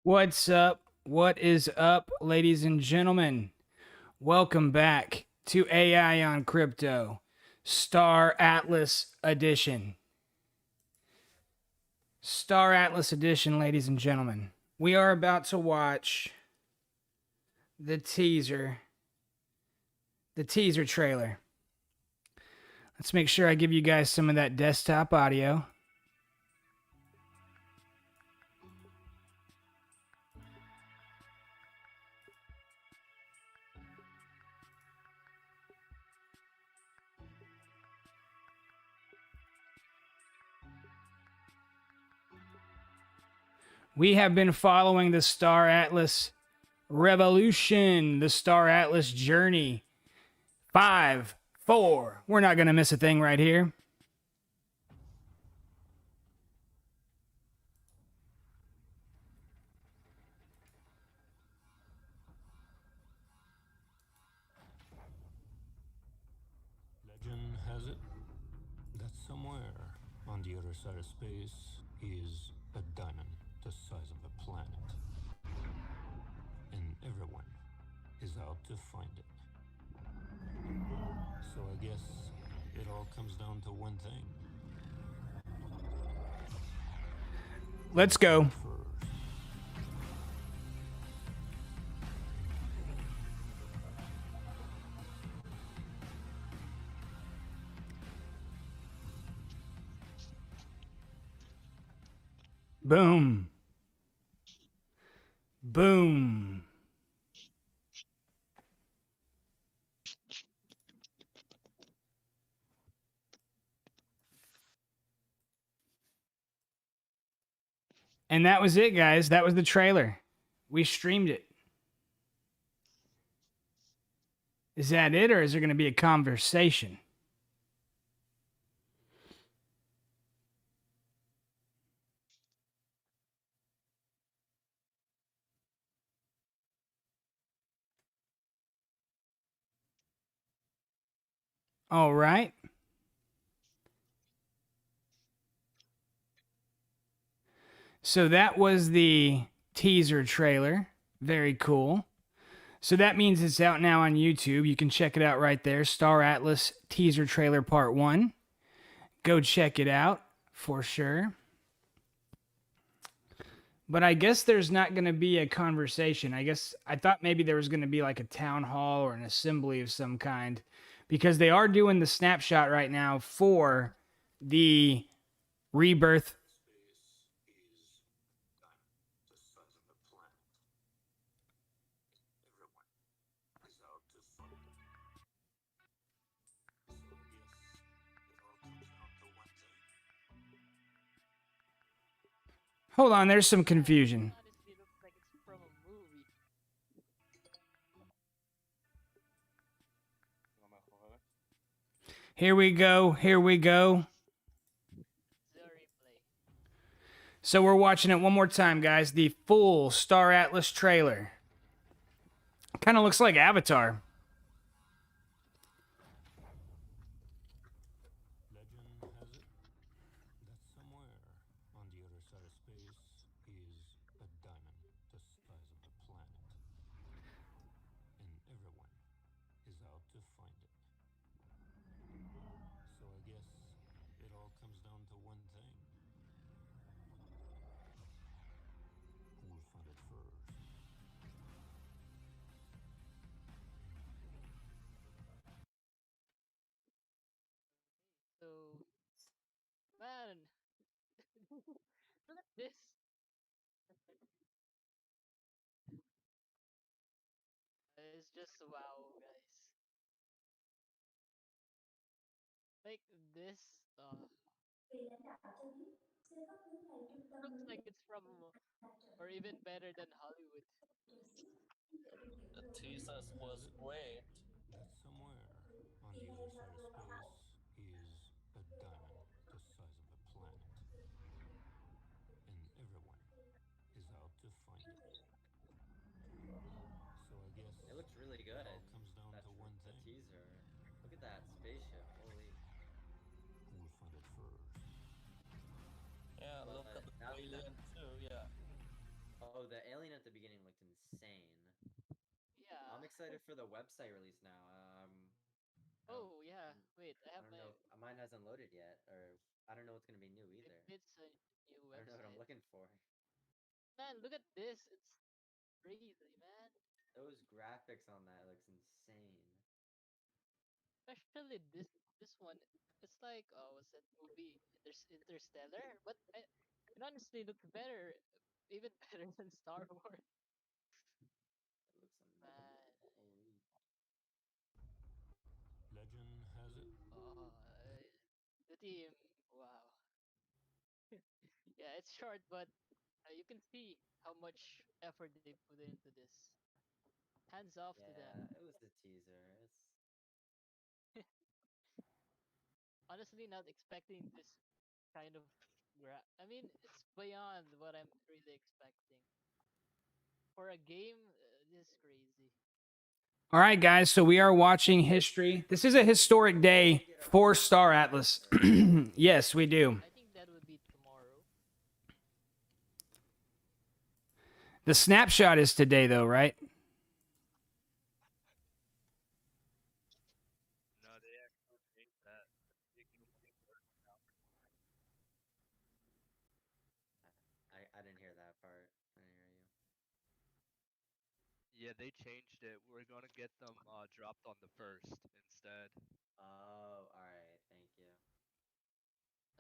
What's up? What is up, ladies and gentlemen? Welcome back to AI on Crypto, Star Atlas Edition. Star Atlas Edition, ladies and gentlemen. We are about to watch the teaser trailer. Let's make sure I give you guys some of that desktop audio. We have been following the Star Atlas revolution, the Star Atlas journey. 5, 4. We're not going to miss a thing right here. Legend has it that somewhere on the other side of space is a diamond the size of a planet. And everyone is out to find it. So I guess it all comes down to one thing. Let's go. Boom. Boom. And that was it, guys. That was the trailer. We streamed it. Is that it, or is there going to be a conversation? All right. So that was the teaser trailer. Very cool. So that means it's out now on YouTube. You can check it out right there. Star Atlas teaser trailer part 1. Go check it out for sure. But I guess there's not going to be a conversation. I thought maybe there was going to be like a town hall or an assembly of some kind, because they are doing the snapshot right now for the rebirth. Hold on, there's some confusion. Honestly, looks like it's from a movie. Here we go. Here we go. The replay. So we're watching it one more time, guys. The full Star Atlas trailer. Kind of looks like Avatar. Legend has it that somewhere on the other side of space is a diamond the size of a planet. And everyone is out to find it. So I guess it all comes down to one thing. Who will find it first? So, man, look at this. It's just wow, guys. Like this, looks like it's from, or even better than Hollywood. The thesis was Has it great. that somewhere on the other side of space is a diamond the size of a planet. And everyone is out to find it. So I guess It looks really it good. all comes down That to one the thing. teaser. Look at that spaceship. Holy. Who will find it first? Yeah, Well, look at the now alien too. Yeah. oh Oh, the alien at the beginning looked insane. Yeah. I'm excited for the website release now. Oh yeah. n- Wait, I I have don't my. know. Mine hasn't loaded yet, or I don't know what's gonna be new either. Maybe it's a new I don't know what I'm website. looking for. Man, look at this. It's crazy, man. Those graphics on that looks insane. Especially this one. It's like what's that movie? Interstellar. But it honestly looks better, even better than Star Wars. It looks amazing. Man. Holy. Legend has it Oh, the team. Wow. Yeah, it's short, but you can see how much effort they put into this. Hands off to them. Yeah, it was the teaser. It's Honestly, not expecting this kind of I mean, it's beyond what I'm really expecting. For a game, this is crazy. All right, guys. So we are watching history. This is a historic day for Star Atlas. Yes, we do. I think that would be tomorrow. The snapshot is today, though, right? No, they actually changed that. You can I didn't hear that part. I didn't hear you. Yeah, they changed it. We're gonna get them dropped on the first instead. Oh, all right. Thank you.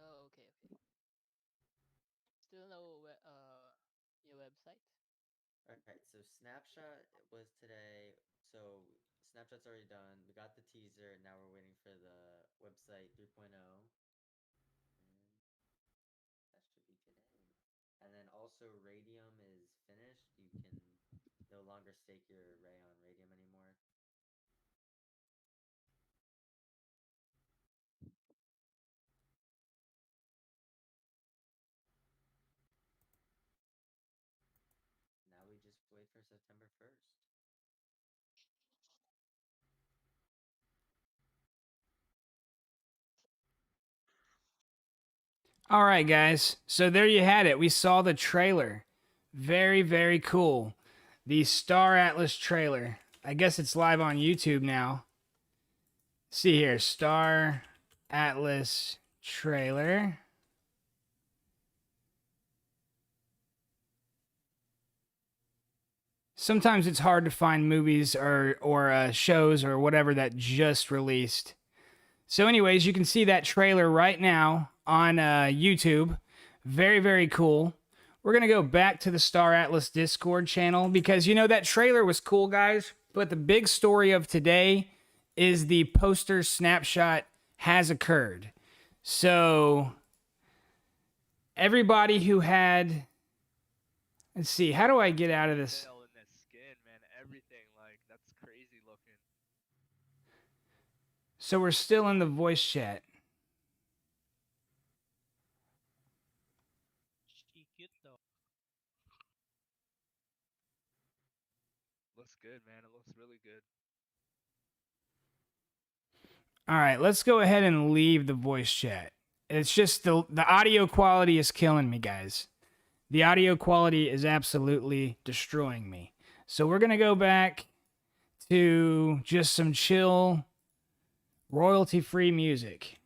Oh, okay, okay. Still no new website. All right. So Snapshot was today. So Snapchat's already done. We got the teaser. Now we're waiting for the website 3.0. And that should be today. And then also Radium is finished. You can no longer stake your array on Radium anymore. Now we just wait for September 1st. All right, guys. So there you had it. We saw the trailer. Very, very cool. The Star Atlas trailer. I guess it's live on YouTube now. See here, Star Atlas trailer. Sometimes it's hard to find movies or shows or whatever that just released. So, anyways, you can see that trailer right now on YouTube. Very, very cool. We're going to go back to the Star Atlas Discord channel because, you know, that trailer was cool, guys. But the big story of today is the poster snapshot has occurred. So, everybody who had... Let's see, how do I get out of this? Tail in that skin, man. Everything, like, that's crazy looking. So we're still in the voice chat. She cute though. Looks good, man. It looks really good. All right, let's go ahead and leave the voice chat. It's just the audio quality is killing me, guys. The audio quality is absolutely destroying me. So we're going to go back to just some chill, royalty-free music.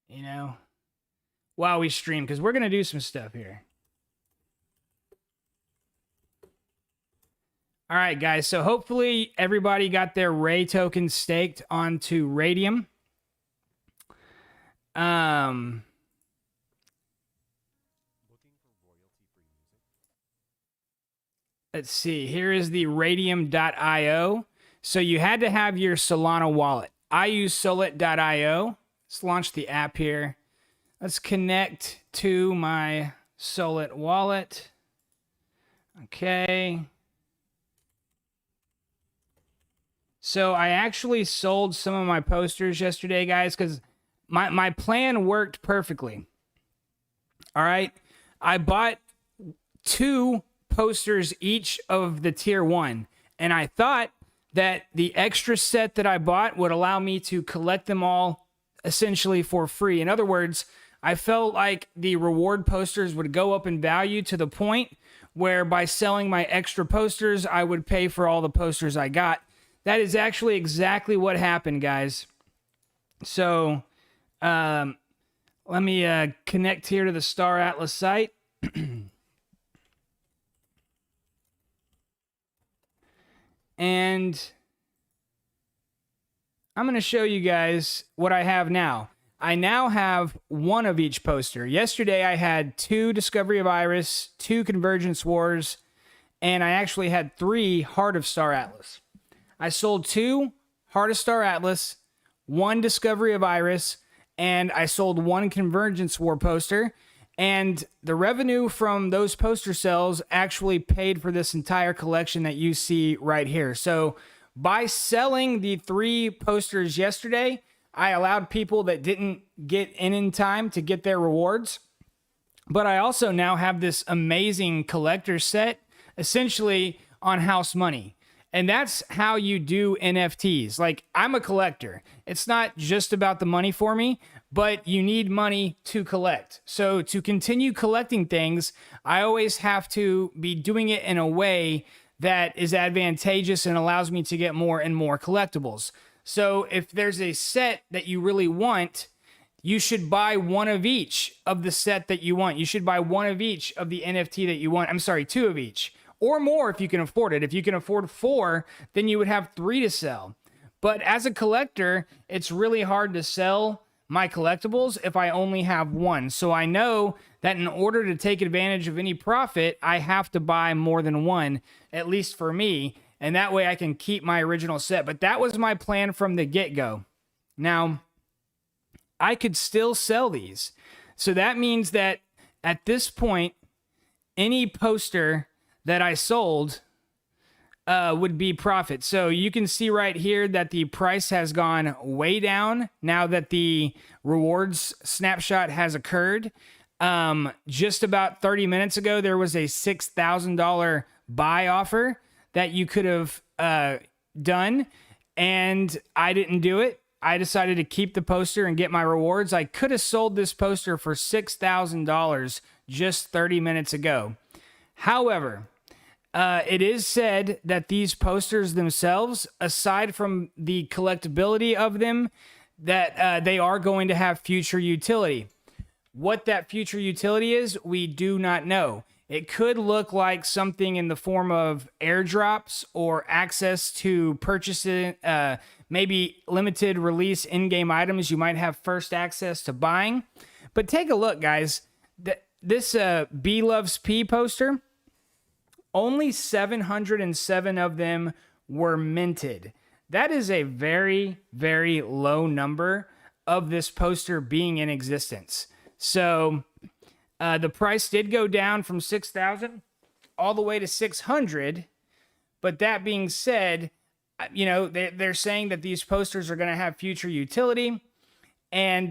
You know, while we stream, because we're going to do some stuff here. All right, guys. So hopefully everybody got their Ray token staked onto Radium. Let's see. Here is the Radium.io. So you had to have your Solana wallet. I use Solid.io. Let's launch the app here. Let's connect to my Solid wallet. Okay. So I actually sold some of my posters yesterday, guys, because my plan worked perfectly. All right. I bought 2 posters each of the tier 1. And I thought that the extra set that I bought would allow me to collect them all essentially for free. In other words, I felt like the reward posters would go up in value to the point where by selling my extra posters, I would pay for all the posters I got. That is actually exactly what happened, guys. So, let me connect here to the Star Atlas site. And I'm going to show you guys what I have now. I now have one of each poster. Yesterday, I had 2 Discovery of Iris, 2 Convergence Wars, and I actually had 3 Heart of Star Atlas. I sold 2 Heart of Star Atlas, 1 Discovery of Iris, and I sold 1 Convergence War poster. And the revenue from those poster sales actually paid for this entire collection that you see right here. So by selling the 3 posters yesterday, I allowed people that didn't get in time to get their rewards. But I also now have this amazing collector set, essentially on house money. And that's how you do NFTs. Like, I'm a collector. It's not just about the money for me, but you need money to collect. So to continue collecting things, I always have to be doing it in a way that is advantageous and allows me to get more and more collectibles. So if there's a set that you really want, you should buy one of each of the set that you want. You should buy one of each of the NFT that you want. I'm sorry, 2 of each. Or more if you can afford it. If you can afford 4, then you would have 3 to sell. But as a collector, it's really hard to sell my collectibles if I only have 1. So I know that in order to take advantage of any profit, I have to buy more than 1, at least for me. And that way I can keep my original set. But that was my plan from the get-go. Now, I could still sell these. So that means that at this point, any poster that I sold would be profit. So you can see right here that the price has gone way down now that the rewards snapshot has occurred. Just about 30 minutes ago, there was a $6,000 buy offer that you could have done, and I didn't do it. I decided to keep the poster and get my rewards. I could have sold this poster for $6,000 just 30 minutes ago. However, it is said that these posters themselves, aside from the collectability of them, that they are going to have future utility. What that future utility is, we do not know. It could look like something in the form of airdrops or access to purchasing, maybe limited release in-game items you might have first access to buying. But take a look, guys. This B Loves P poster, only 707 of them were minted. That is a very, very low number of this poster being in existence. So the price did go down from 6,000 all the way to 600. But that being said, you know, they're saying that these posters are going to have future utility, and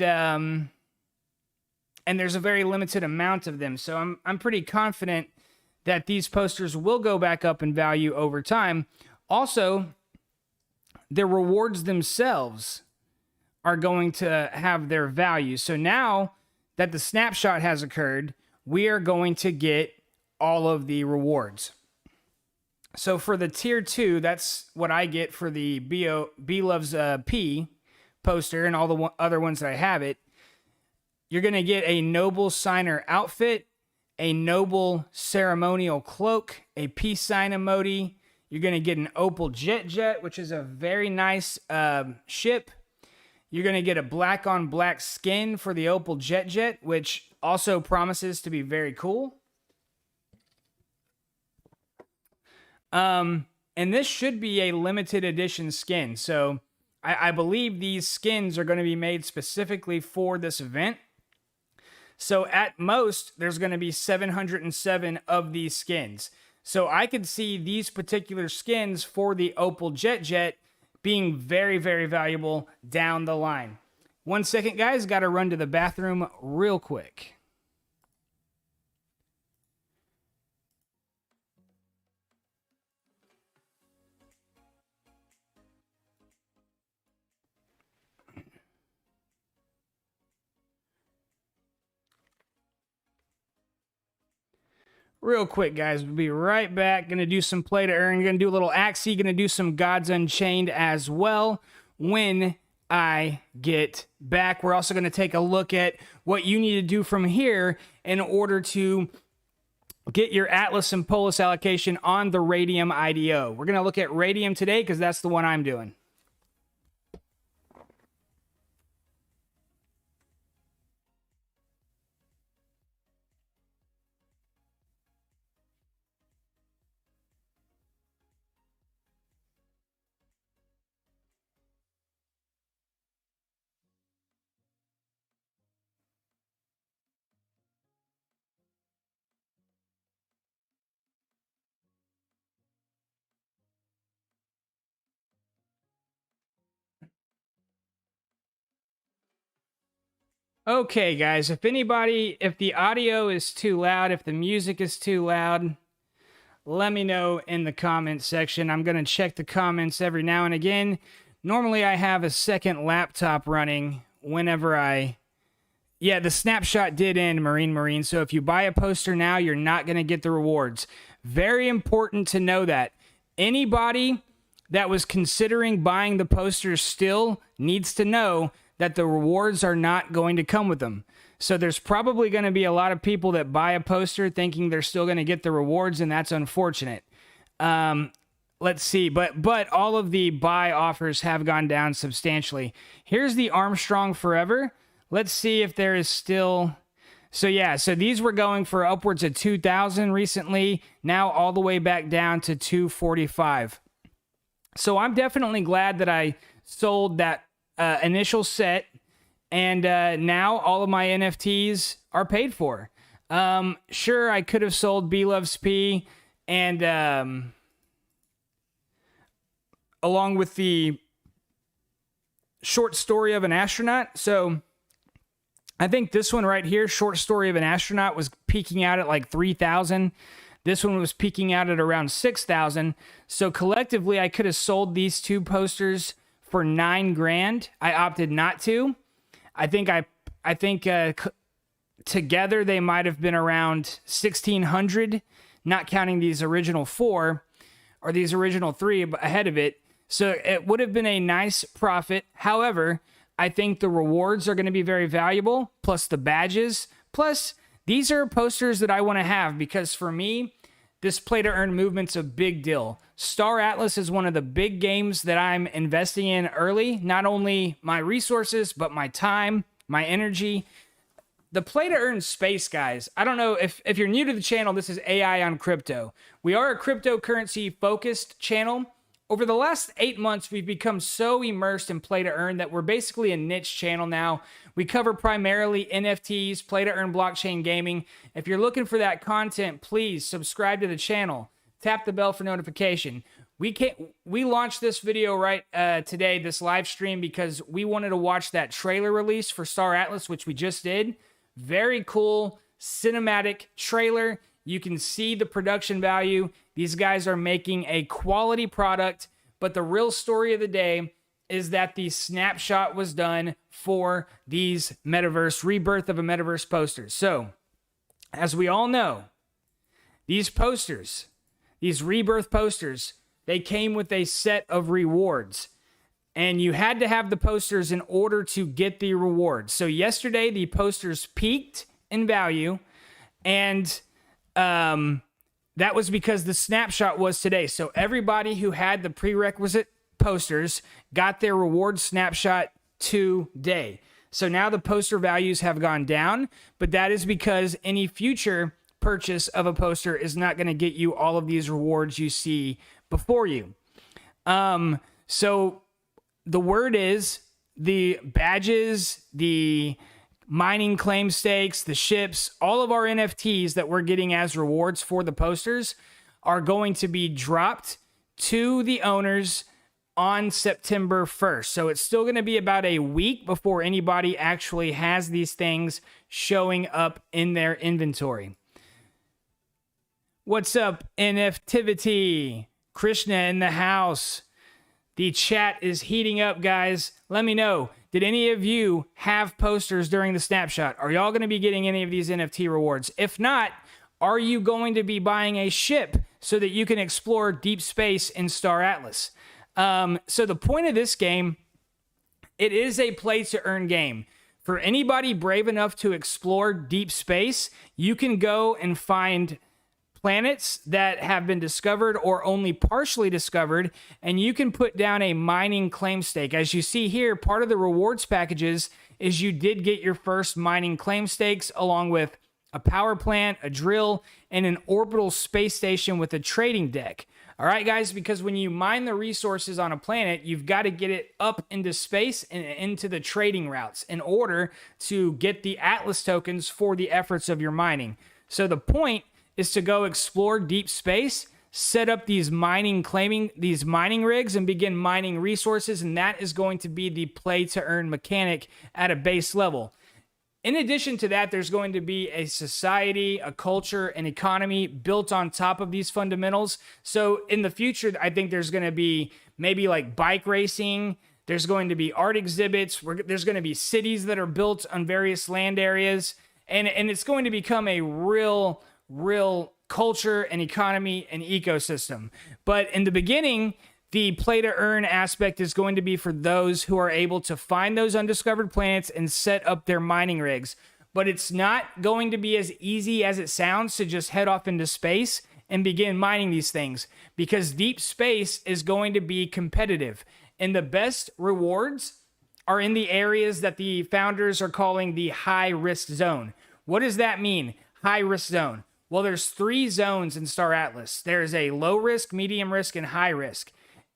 there's a very limited amount of them. So I'm pretty confident that these posters will go back up in value over time. Also, the rewards themselves are going to have their value. So now that the snapshot has occurred, we are going to get all of the rewards. So for the tier 2, that's what I get for the B Loves P poster and all the other ones that I have it. You're going to get a Noble Signer outfit, a Noble Ceremonial cloak, a peace sign emoji. You're going to get an Opal Jet, which is a very nice ship. You're going to get a black on black skin for the Opal Jet, which also promises to be very cool. And this should be a limited edition skin. So I believe these skins are going to be made specifically for this event. So at most, there's going to be 707 of these skins. So I could see these particular skins for the Opal Jet being very, very valuable down the line. 1 second, guys. Got to run to the bathroom real quick. real quick, guys. We'll be right back. Gonna do some play to earn. Gonna do a little Axie. Gonna do some Gods Unchained as well when I get back. We're also gonna take a look at what you need to do from here in order to get your Atlas and Polis allocation on the Radium IDO. We're gonna look at Radium today because that's the one I'm doing. Okay, guys, if the audio is too loud, if the music is too loud, let me know in the comments section. I'm going to check the comments every now and again. Normally, I have a second laptop running whenever Yeah, the snapshot did end, Marine. So if you buy a poster now, you're not going to get the rewards. Very important to know that. Anybody that was considering buying the posters still needs to know that the rewards are not going to come with them. So there's probably going to be a lot of people that buy a poster thinking they're still going to get the rewards, and that's unfortunate. Let's see, but all of the buy offers have gone down substantially. Here's the Armstrong Forever. Let's see if there is still... So yeah, so these were going for upwards of 2,000 recently, now all the way back down to 245. So I'm definitely glad that I sold that initial set, and now all of my NFTs are paid for. Sure, I could have sold B Loves P and along with the short story of an astronaut. So I think this one right here, short story of an astronaut, was peaking out at like 3,000. This one was peaking out at around 6,000. So collectively, I could have sold these two posters for $9,000. I opted not to. I think together they might have been around 1,600, not counting these original 4 or these original 3 ahead of it. So it would have been a nice profit. However, I think the rewards are going to be very valuable, plus the badges. Plus, these are posters that I want to have because for me, this play to earn movement's a big deal. Star Atlas is one of the big games that I'm investing in early. Not only my resources, but my time, my energy. The play to earn space, guys. I don't know if you're new to the channel, this is AI on crypto. We are a cryptocurrency focused channel. Over the last 8 months, we've become so immersed in play to earn that we're basically a niche channel now. We cover primarily NFTs, play to earn blockchain gaming. If you're looking for that content, please subscribe to the channel. Tap the bell for notification. We launched this video right today, this live stream, because we wanted to watch that trailer release for Star Atlas, which we just did. Very cool cinematic trailer. You can see the production value. These guys are making a quality product, but the real story of the day is that the snapshot was done for these Metaverse, Rebirth of a Metaverse posters. So, as we all know, these posters, these Rebirth posters, they came with a set of rewards. And you had to have the posters in order to get the rewards. So yesterday, the posters peaked in value, and that was because the snapshot was today. So everybody who had the prerequisite posters got their reward snapshot today. So now the poster values have gone down, but that is because any future purchase of a poster is not going to get you all of these rewards you see before you. So the word is the badges, the mining claim stakes, the ships, all of our NFTs that we're getting as rewards for the posters are going to be dropped to the owners on September 1st. So it's still going to be about a week before anybody actually has these things showing up in their inventory. What's up, NFtivity? Krishna in the house. The chat is heating up, guys. Let me know. Did any of you have posters during the snapshot? Are y'all going to be getting any of these NFT rewards? If not, are you going to be buying a ship so that you can explore deep space in Star Atlas? So the point of this game, it is a play to earn game. For anybody brave enough to explore deep space, you can go and find planets that have been discovered or only partially discovered, and you can put down a mining claim stake. As you see here, part of the rewards packages is you did get your first mining claim stakes along with a power plant, a drill, and an orbital space station with a trading deck. All right, guys, because when you mine the resources on a planet, you've got to get it up into space and into the trading routes in order to get the Atlas tokens for the efforts of your mining. So the point is to go explore deep space, set up these mining rigs and begin mining resources, and that is going to be the play to earn mechanic at a base level. In addition to that, there's going to be a society, a culture, an economy built on top of these fundamentals. So in the future, I think there's going to be maybe like bike racing. There's going to be art exhibits. There's going to be cities that are built on various land areas. And it's going to become a real culture and economy and ecosystem. But in the beginning, the play to earn aspect is going to be for those who are able to find those undiscovered planets and set up their mining rigs. But it's not going to be as easy as it sounds to just head off into space and begin mining these things, because deep space is going to be competitive. And the best rewards are in the areas that the founders are calling the high risk zone. What does that mean? High risk zone. Well, there's 3 zones in Star Atlas. There's a low risk, medium risk, and high risk.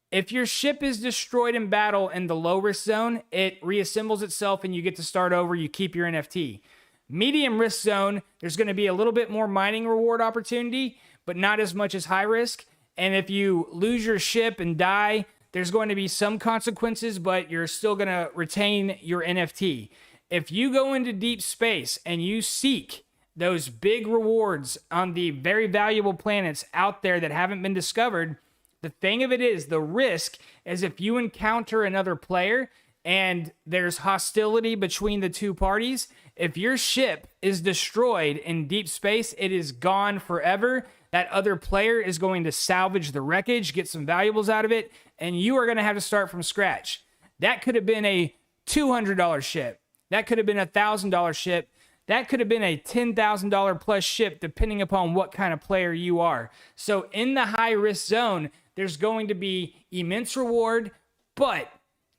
If your ship is destroyed in battle in the low risk zone, it reassembles itself and you get to start over. You keep your NFT. Medium risk zone, there's going to be a little bit more mining reward opportunity, but not as much as high risk. And if you lose your ship and die, there's going to be some consequences, but you're still going to retain your NFT. If you go into deep space and you seek those big rewards on the very valuable planets out there that haven't been discovered, the thing of it is, the risk is if you encounter another player and there's hostility between the two parties, if your ship is destroyed in deep space, it is gone forever. That other player is going to salvage the wreckage, get some valuables out of it, and you are going to have to start from scratch. That could have been a $200 ship. That could have been a $1,000 ship. That could have been a $10,000 plus ship, depending upon what kind of player you are. So in the high risk zone, there's going to be immense reward, but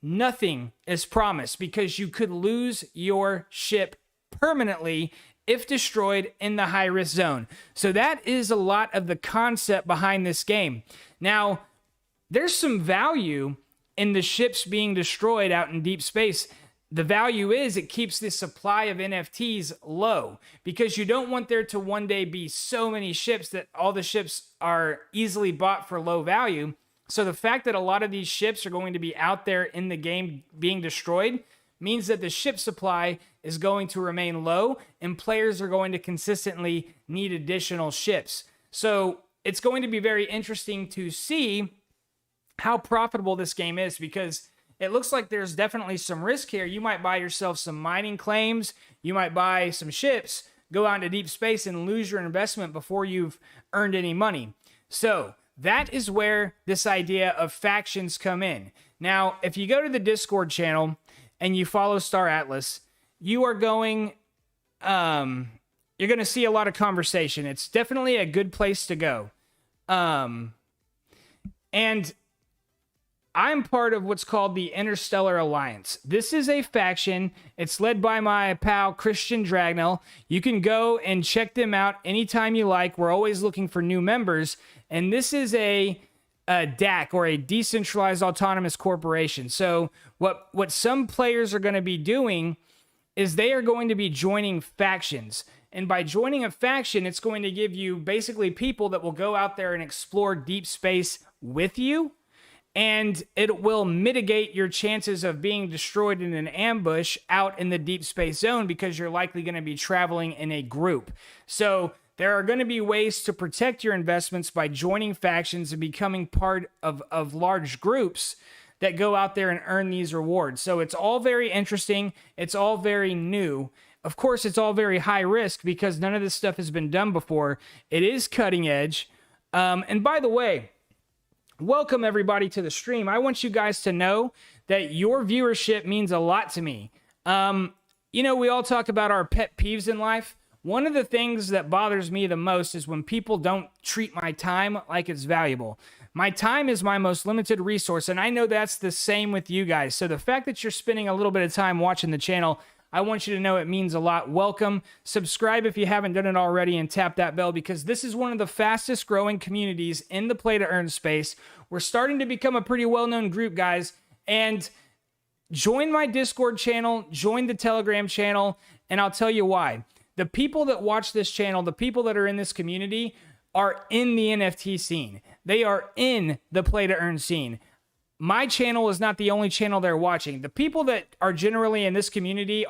nothing is promised, because you could lose your ship permanently if destroyed in the high risk zone. So that is a lot of the concept behind this game. Now, there's some value in the ships being destroyed out in deep space. The value is it keeps the supply of NFTs low, because you don't want there to one day be so many ships that all the ships are easily bought for low value. So the fact that a lot of these ships are going to be out there in the game being destroyed means that the ship supply is going to remain low and players are going to consistently need additional ships. So it's going to be very interesting to see how profitable this game is, because it looks like there's definitely some risk here. You might buy yourself some mining claims. You might buy some ships, go out into deep space and lose your investment before you've earned any money. So that is where this idea of factions come in. Now, if you go to the Discord channel and you follow Star Atlas, you are going, you're going to see a lot of conversation. It's definitely a good place to go. And I'm part of what's called the Interstellar Alliance. This is a faction. It's led by my pal Christian Dragnell. You can go and check them out anytime you like. We're always looking for new members. And this is a DAC, or a decentralized autonomous corporation. So what some players are going to be doing is they are going to be joining factions. And by joining a faction, it's going to give you basically people that will go out there and explore deep space with you. And it will mitigate your chances of being destroyed in an ambush out in the deep space zone, because you're likely going to be traveling in a group. So there are going to be ways to protect your investments by joining factions and becoming part of large groups that go out there and earn these rewards. So it's all very interesting. It's all very new. Of course, it's all very high risk because none of this stuff has been done before. It is cutting edge. And by the way, welcome everybody to the stream. I want you guys to know that your viewership means a lot to me. You know, we all talk about our pet peeves in life. One of the things that bothers me the most is when people don't treat my time like it's valuable. My time is my most limited resource, and I know that's the same with you guys. So the fact that you're spending a little bit of time watching the channel, I want you to know it means a lot. Welcome. Subscribe if you haven't done it already, and tap that bell because this is one of the fastest growing communities in the play to earn space. We're starting to become a pretty well-known group, guys, and join my Discord channel, join the Telegram channel, and I'll tell you why. The people that watch this channel, the people that are in this community are in the NFT scene. They are in the play to earn scene. My channel is not the only channel they're watching. The people that are generally in this community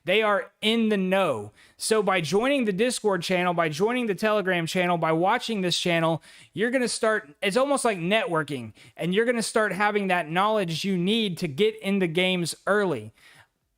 they are in the know. So by joining the Discord channel, by joining the Telegram channel, by watching this channel, you're going to start, it's almost like networking, and you're going to start having that knowledge you need to get into games early.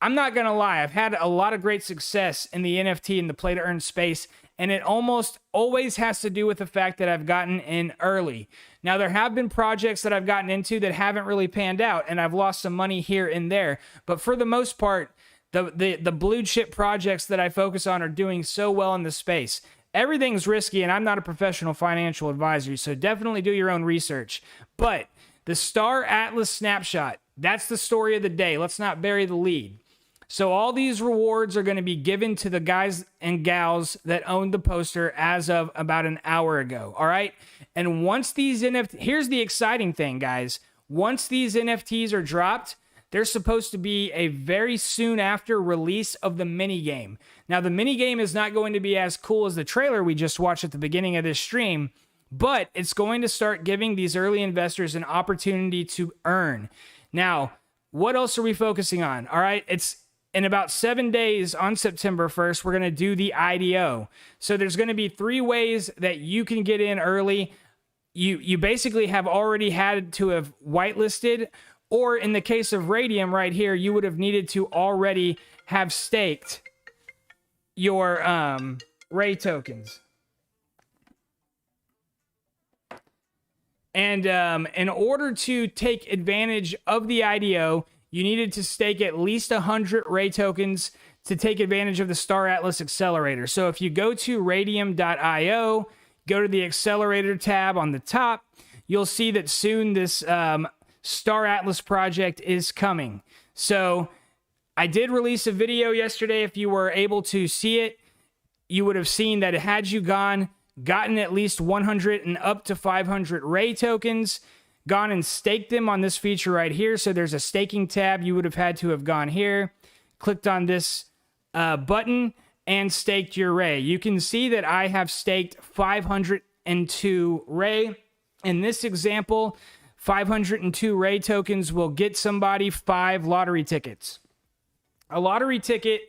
I'm not going to lie, I've had a lot of great success in the NFT and the play to earn space, and it almost always has to do with the fact that I've gotten in early. Now, there have been projects that I've gotten into that haven't really panned out, and I've lost some money here and there. But for the most part, the blue chip projects that I focus on are doing so well in the space. Everything's risky, and I'm not a professional financial advisor, so definitely do your own research. But the Star Atlas snapshot, that's the story of the day. Let's not bury the lead. So all these rewards are going to be given to the guys and gals that owned the poster as of about an hour ago, all right? And once these NFTs, here's the exciting thing, guys. Once these NFTs are dropped, there's supposed to be a very soon after release of the minigame. Now, the minigame is not going to be as cool as the trailer we just watched at the beginning of this stream, but it's going to start giving these early investors an opportunity to earn. Now, what else are we focusing on? All right, it's in about 7 days on September 1st, we're going to do the IDO. So there's going to be 3 ways that you can get in early. You basically have already had to have whitelisted, or in the case of Radium right here, you would have needed to already have staked your Ray tokens. And in order to take advantage of the IDO, you needed to stake at least 100 Ray tokens to take advantage of the Star Atlas Accelerator. So if you go to radium.io, go to the Accelerator tab on the top, you'll see that soon this Star Atlas project is coming. So I did release a video yesterday. If you were able to see it, you would have seen that had you gotten at least 100 and up to 500 Ray tokens, gone and staked them on this feature right here. So there's a staking tab. You would have had to have gone here, clicked on this button, and staked your Ray. You can see that I have staked 502 Ray. In this example, 502 Ray tokens will get somebody 5 lottery tickets. A lottery ticket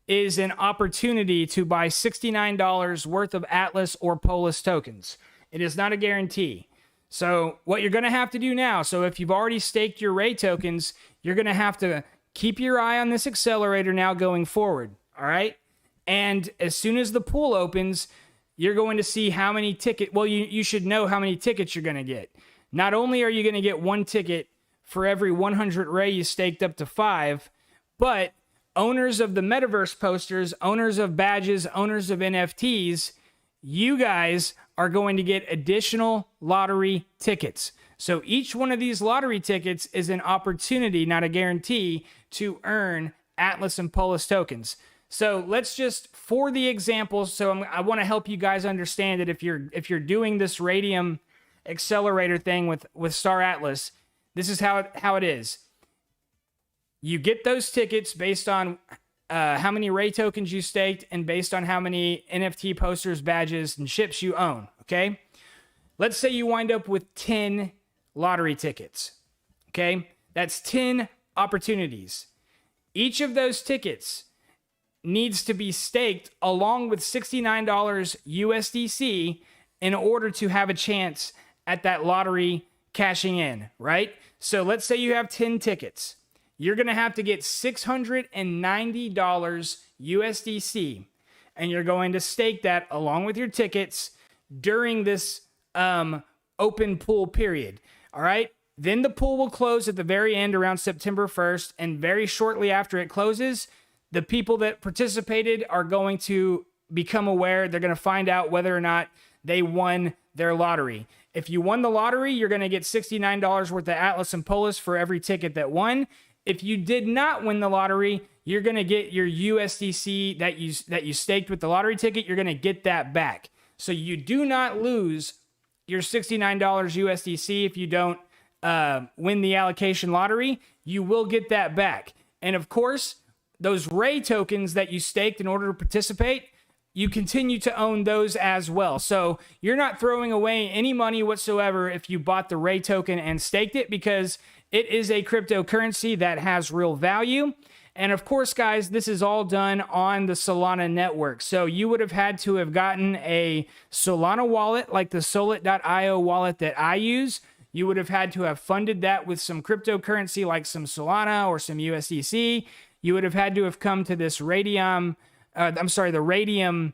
is an opportunity to buy $69 worth of Atlas or Polis tokens. It is not a guarantee. So what you're going to have to do now, so if you've already staked your Ray tokens, you're going to have to keep your eye on this accelerator now going forward, all right? And as soon as the pool opens, you're going to see how many tickets, well, you should know how many tickets you're going to get. Not only are you going to get 1 ticket for every 100 Ray you staked up to 5, but owners of the Metaverse posters, owners of badges, owners of NFTs, you guys are going to get additional lottery tickets. So each one of these lottery tickets is an opportunity, not a guarantee, to earn Atlas and Polis tokens. So let's just, for the example, so I want to help you guys understand that if you're doing this Radium accelerator thing with Star Atlas, this is how it is. You get those tickets based on how many Ray tokens you staked and based on how many NFT posters, badges, and ships you own, okay? Let's say you wind up with 10 lottery tickets, okay? That's 10 opportunities. Each of those tickets needs to be staked along with $69 USDC in order to have a chance at that lottery cashing in, right? So let's say you have 10 tickets. you're going to have to get $690 USDC, and you're going to stake that along with your tickets during this open pool period. All right. Then the pool will close at the very end around September 1st. And very shortly after it closes, the people that participated are going to become aware. They're going to find out whether or not they won their lottery. If you won the lottery, you're going to get $69 worth of Atlas and Polis for every ticket that won. If you did not win the lottery, you're going to get your USDC that you staked with the lottery ticket. You're going to get that back. So you do not lose your $69 USDC if you don't win the allocation lottery. You will get that back. And of course, those Ray tokens that you staked in order to participate, you continue to own those as well. So you're not throwing away any money whatsoever if you bought the Ray token and staked it, because it is a cryptocurrency that has real value. And of course, guys, this is all done on the Solana network. So you would have had to have gotten a Solana wallet like the Solid.io wallet that I use. You would have had to have funded that with some cryptocurrency like some Solana or some USDC. You would have had to have come to this the Raydium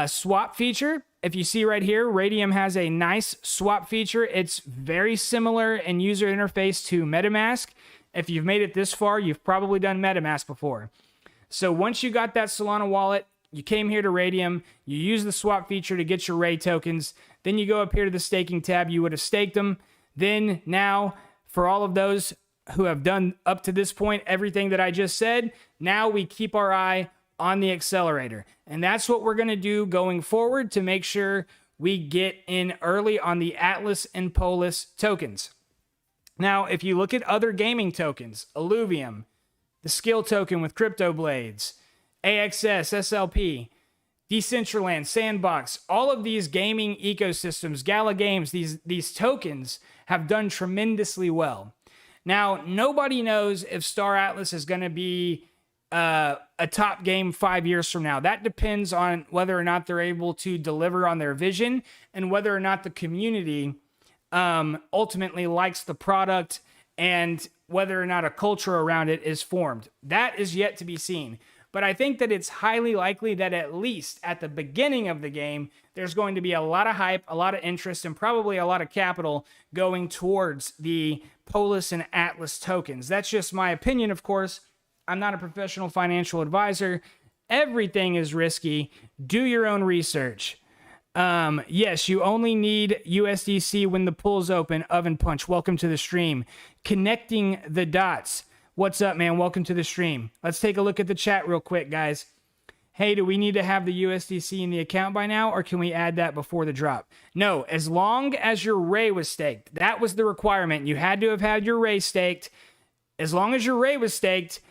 swap feature. If you see right here, Raydium has a nice swap feature. It's very similar in user interface to MetaMask. If you've made it this far, you've probably done MetaMask before. So once you got that Solana wallet, you came here to Raydium, you use the swap feature to get your Ray tokens. Then you go up here to the staking tab. You would have staked them. Then now, for all of those who have done up to this point everything that I just said, now we keep our eye on the accelerator. And that's what we're going to do going forward to make sure we get in early on the Atlas and Polis tokens. Now, if you look at other gaming tokens, Illuvium, the skill token with Crypto Blades, AXS, SLP, Decentraland, Sandbox, all of these gaming ecosystems, Gala Games, these tokens have done tremendously well. Now, nobody knows if Star Atlas is going to be a top game 5 years from now. That depends on whether or not they're able to deliver on their vision and whether or not the community ultimately likes the product and whether or not a culture around it is formed. That is yet to be seen. But I think that it's highly likely that at least at the beginning of the game, there's going to be a lot of hype, a lot of interest, and probably a lot of capital going towards the Polis and Atlas tokens. That's just my opinion, of course. I'm not a professional financial advisor. Everything is risky. Do your own research. Yes, you only need USDC when the pool's open. Oven Punch, welcome to the stream. Connecting the dots. What's up, man? Welcome to the stream. Let's take a look at the chat real quick, guys. Hey, do we need to have the USDC in the account by now, or can we add that before the drop? No, as long as your Ray was staked. That was the requirement. You had to have had your Ray staked. As long as your Ray was staked,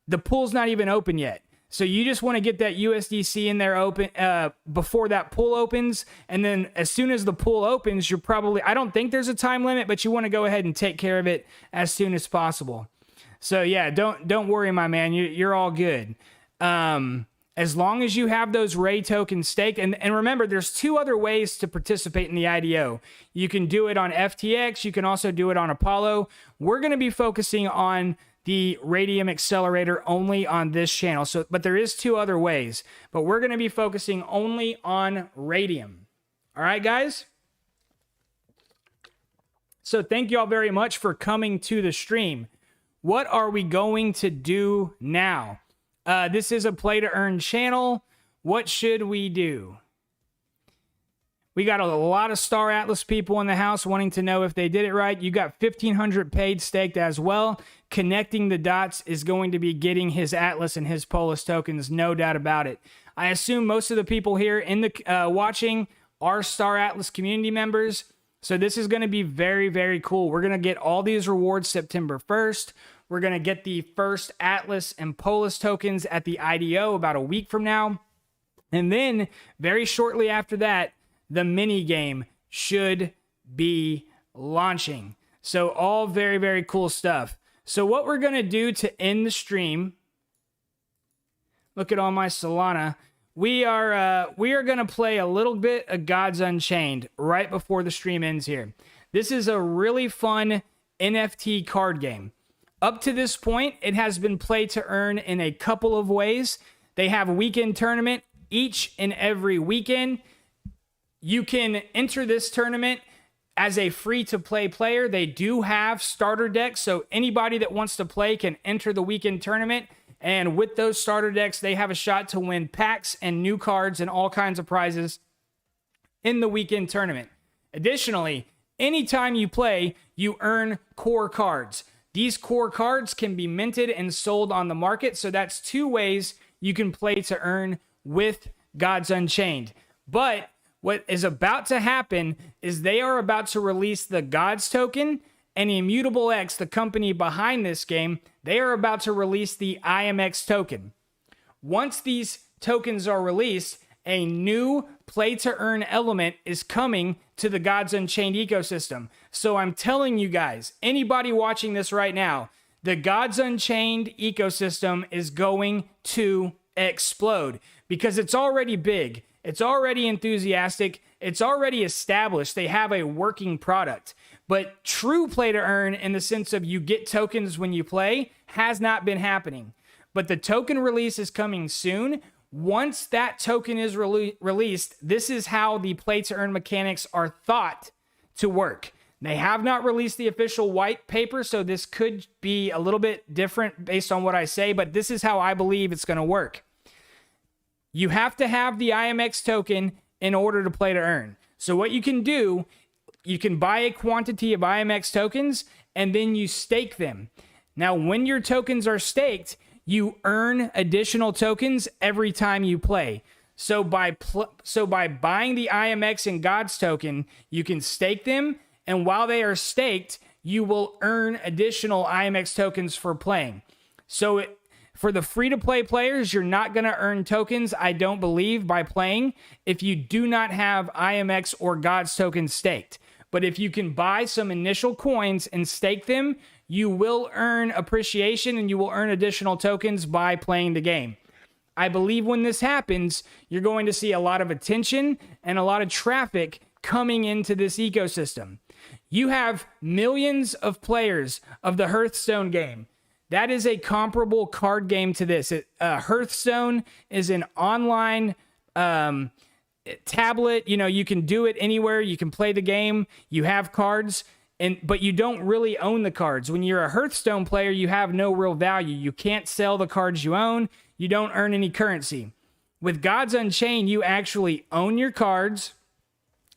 the pool's not even open yet. So you just want to get that USDC in there open before that pool opens. And then as soon as the pool opens, you're probably, I don't think there's a time limit, but you want to go ahead and take care of it as soon as possible. So yeah, don't worry, my man. You're all good. As long as you have those Ray tokens staked, and remember, there's two other ways to participate in the IDO. You can do it on FTX. You can also do it on Apollo. We're going to be focusing on the Raydium Accelerator only on this channel. So, but there is two other ways, but we're going to be focusing only on Raydium. All right, guys? So thank you all very much for coming to the stream. What are we going to do now? This is a play to earn channel. What should we do? We got a lot of Star Atlas people in the house wanting to know if they did it right. You got 1,500 paid staked as well. Connecting the dots is going to be getting his Atlas and his Polis tokens, no doubt about it. I assume most of the people here in the watching are Star Atlas community members. So this is going to be very, very cool. We're going to get all these rewards September 1st. We're going to get the first Atlas and Polis tokens at the IDO about a week from now. And then very shortly after that, the mini game should be launching. So all very, very cool stuff. So what we're going to do to end the stream, look at all my Solana. We are going to play a little bit of Gods Unchained right before the stream ends here. This is a really fun NFT card game. Up to this point, it has been play to earn in a couple of ways. They have a weekend tournament each and every weekend. You can enter this tournament as a free-to-play player. They do have starter decks, so anybody that wants to play can enter the weekend tournament. And with those starter decks, they have a shot to win packs and new cards and all kinds of prizes in the weekend tournament. Additionally, anytime you play, you earn core cards. These core cards can be minted and sold on the market, so that's 2 ways you can play to earn with Gods Unchained. But what is about to happen is they are about to release the Gods token, and Immutable X, the company behind this game, they are about to release the IMX token. Once these tokens are released, a new play-to-earn element is coming to the Gods Unchained ecosystem. So I'm telling you guys, anybody watching this right now, the Gods Unchained ecosystem is going to explode because it's already big. It's already enthusiastic. It's already established. They have a working product. But true play-to-earn in the sense of you get tokens when you play has not been happening. But the token release is coming soon. Once that token is released, this is how the play-to-earn mechanics are thought to work. They have not released the official white paper, so this could be a little bit different based on what I say, but this is how I believe it's going to work. You have to have the IMX token in order to play to earn. So what you can do, you can buy a quantity of IMX tokens, and then you stake them. Now, when your tokens are staked, you earn additional tokens every time you play. So by buying the IMX and Gods token, you can stake them, and while they are staked, you will earn additional IMX tokens for playing. So for the free-to-play players, you're not going to earn tokens, I don't believe, by playing if you do not have IMX or Gods tokens staked. But if you can buy some initial coins and stake them, you will earn appreciation and you will earn additional tokens by playing the game. I believe when this happens, you're going to see a lot of attention and a lot of traffic coming into this ecosystem. You have millions of players of the Hearthstone game. That is a comparable card game to this. Hearthstone is an online tablet. You know, you can do it anywhere. You can play the game. You have cards. But you don't really own the cards. When you're a Hearthstone player, you have no real value. You can't sell the cards you own. You don't earn any currency. With Gods Unchained, you actually own your cards.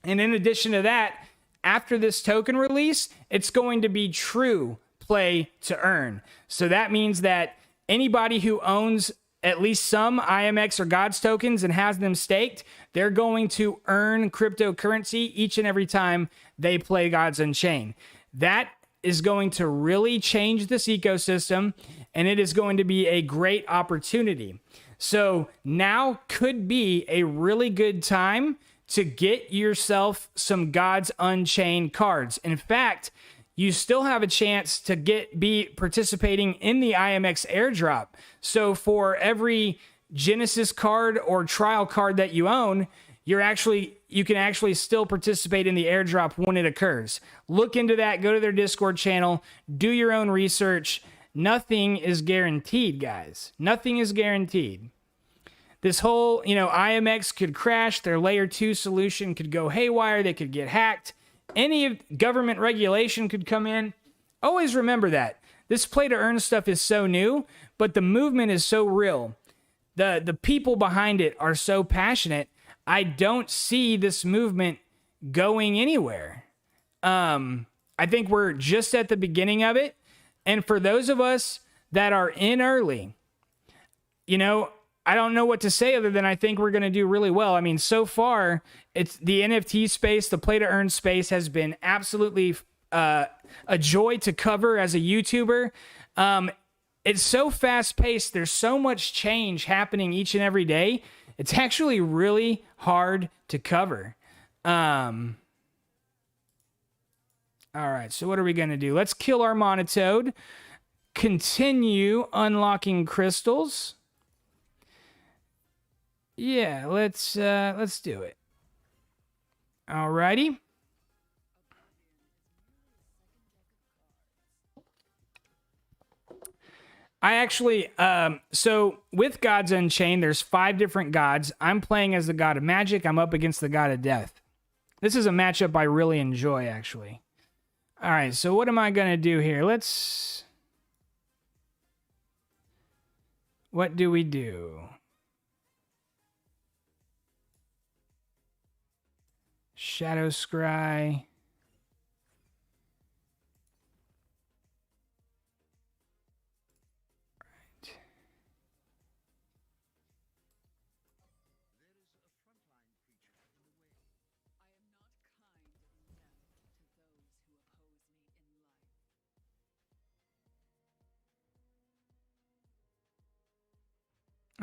And in addition to that, after this token release, it's going to be true play to earn. So that means that anybody who owns at least some IMX or Gods tokens and has them staked, they're going to earn cryptocurrency each and every time they play Gods Unchained. That is going to really change this ecosystem, and it is going to be a great opportunity. So now could be a really good time to get yourself some Gods Unchained cards. In fact, you still have a chance to be participating in the IMX airdrop. So for every Genesis card or trial card that you own, you can actually still participate in the airdrop when it occurs. Look into that, go to their Discord channel, do your own research. Nothing is guaranteed, guys. Nothing is guaranteed. This whole, IMX could crash, their layer 2 solution could go haywire, they could get hacked. Any government regulation could come in. Always remember that. This play to earn stuff is so new, but the movement is so real. The people behind it are so passionate. I don't see this movement going anywhere. I think we're just at the beginning of it. And for those of us that are in early, I don't know what to say other than I think we're going to do really well. I mean, so far, it's the NFT space, the play to earn space has been absolutely a joy to cover as a YouTuber. It's so fast paced. There's so much change happening each and every day. It's actually really hard to cover. All right, so what are we going to do? Let's kill our Monotode. Continue unlocking crystals. Yeah, let's do it. Alrighty. I actually, so with Gods Unchained, there's 5 different gods. I'm playing as the god of magic. I'm up against the god of death. This is a matchup I really enjoy, actually. All right, so what am I going to do here? What do we do? Shadow Scry.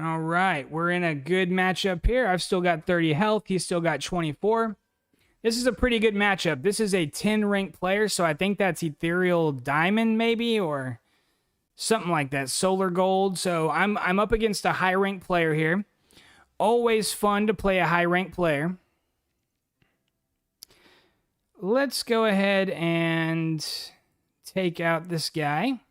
All right, we're in a good matchup here. I've still got 30 health. He's still got 24. This is a pretty good matchup. This is a 10 rank player, so I think that's Ethereal Diamond maybe, or something like that. Solar Gold. So I'm up against a high rank player here. Always fun to play a high rank player. Let's go ahead and take out this guy.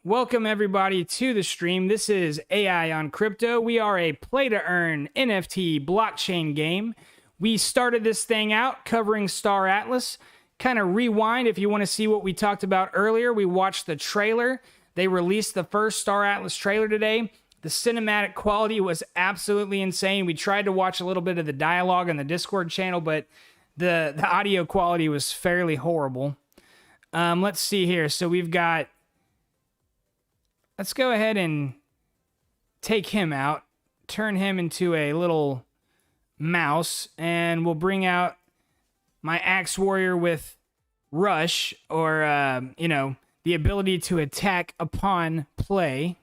Welcome everybody to the stream. This is AI on Crypto. We are a play to earn NFT blockchain game. We started this thing out covering Star Atlas. Kind of rewind if you want to see what we talked about earlier. We watched the trailer. They released the first Star Atlas trailer today. The cinematic quality was absolutely insane. We tried to watch a little bit of the dialogue on the Discord channel, but the audio quality was fairly horrible. Let's see here. So we've got... Let's go ahead and take him out, turn him into a little mouse, and we'll bring out my Axe Warrior with Rush, or, the ability to attack upon play.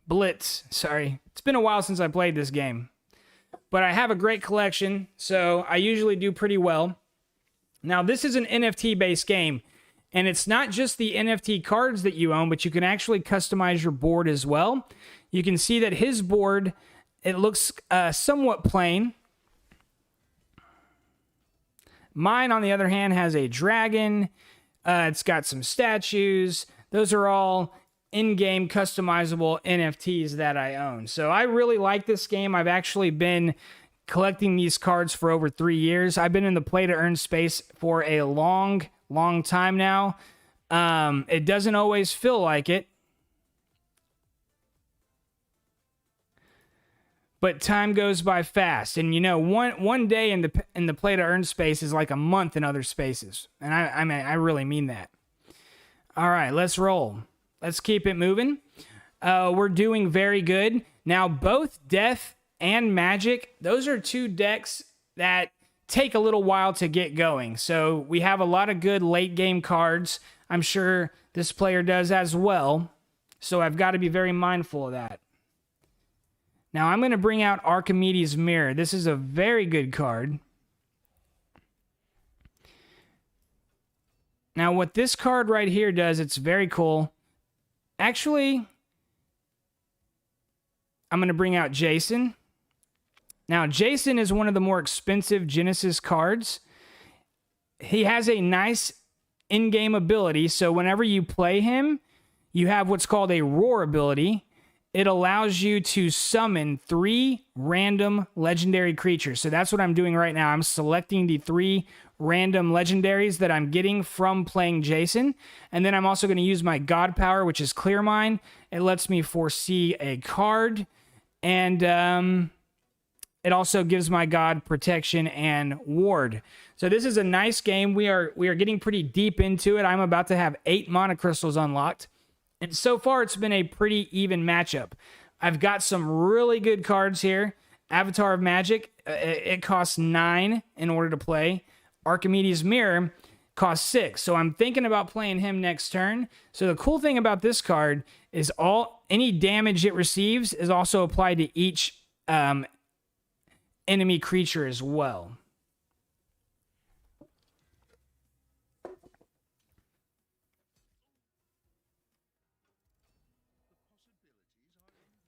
Blitz, sorry. It's been a while since I played this game. But I have a great collection, so I usually do pretty well. Now, this is an NFT-based game. And it's not just the NFT cards that you own, but you can actually customize your board as well. You can see that his board, it looks somewhat plain. Mine, on the other hand, has a dragon. It's got some statues. Those are all in-game customizable NFTs that I own. So I really like this game. I've actually been collecting these cards for over 3 years. I've been in the play-to-earn space for a long time now. It doesn't always feel like it, but time goes by fast. And one day in the play to earn space is like a month in other spaces, and I really mean that. All right, let's roll. Let's keep it moving. We're doing very good now. Both Death and Magic, those are 2 decks that take a little while to get going. So we have a lot of good late game cards. I'm sure this player does as well. So I've got to be very mindful of that. Now I'm going to bring out Archimedes' Mirror. This is a very good card. Now what this card right here does, it's very cool. Actually, I'm going to bring out Jason. Now, Jason is one of the more expensive Genesis cards. He has a nice in-game ability, so whenever you play him, you have what's called a Roar ability. It allows you to summon 3 random legendary creatures. So that's what I'm doing right now. I'm selecting the 3 random legendaries that I'm getting from playing Jason. And then I'm also going to use my God Power, which is Clear Mind. It lets me foresee a card. And it also gives my god protection and ward. So this is a nice game. We are getting pretty deep into it. I'm about to have 8 mana crystals unlocked. And so far, it's been a pretty even matchup. I've got some really good cards here. Avatar of Magic, it costs 9 in order to play. Archimedes' Mirror costs 6. So I'm thinking about playing him next turn. So the cool thing about this card is any damage it receives is also applied to each enemy creature as well.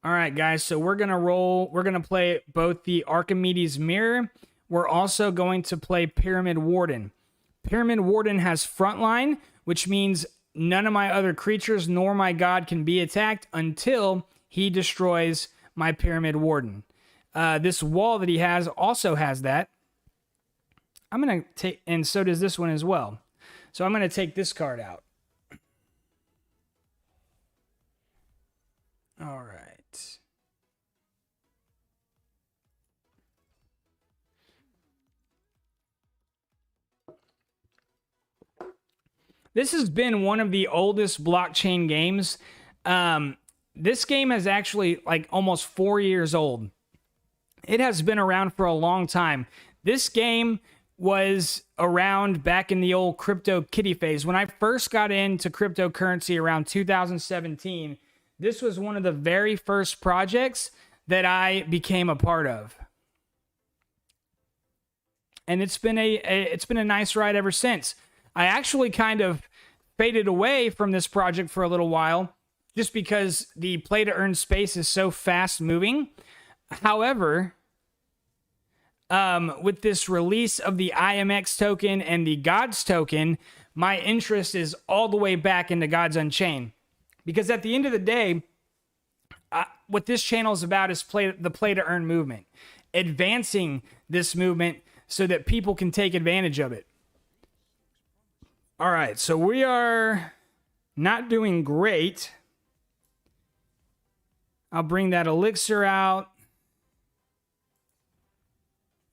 All right, guys. So we're gonna roll. We're gonna play both the Archimedes Mirror. We're also going to play Pyramid Warden. Pyramid Warden has frontline, which means none of my other creatures nor my god can be attacked until he destroys my Pyramid Warden. This wall that he has also has that. I'm going to take, and so does this one as well. So I'm going to take this card out. All right. This has been one of the oldest blockchain games. This game is actually like almost 4 years old. It has been around for a long time. This game was around back in the old crypto kitty phase. When I first got into cryptocurrency around 2017, this was one of the very first projects that I became a part of. And it's been a nice ride ever since. I actually kind of faded away from this project for a little while just because the play to earn space is so fast moving. However, with this release of the IMX token and the Gods token, my interest is all the way back into Gods Unchained. Because at the end of the day, what this channel is about is the play to earn movement, advancing this movement so that people can take advantage of it. All right, so we are not doing great. I'll bring that elixir out.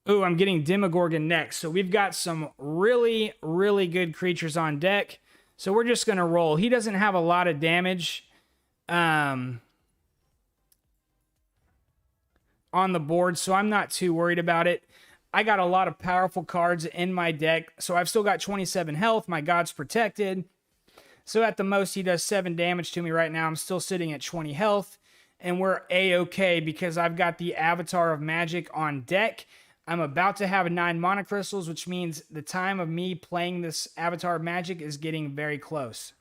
Ooh, I'm getting Demogorgon next. So we've got some really, really good creatures on deck. So we're just going to roll. He doesn't have a lot of damage on the board, so I'm not too worried about it. I got a lot of powerful cards in my deck, so I've still got 27 health. My god's protected. So at the most, he does 7 damage to me right now. I'm still sitting at 20 health, and we're A-okay because I've got the Avatar of Magic on deck. I'm about to have 9 mana crystals, which means the time of me playing this Avatar of Magic is getting very close.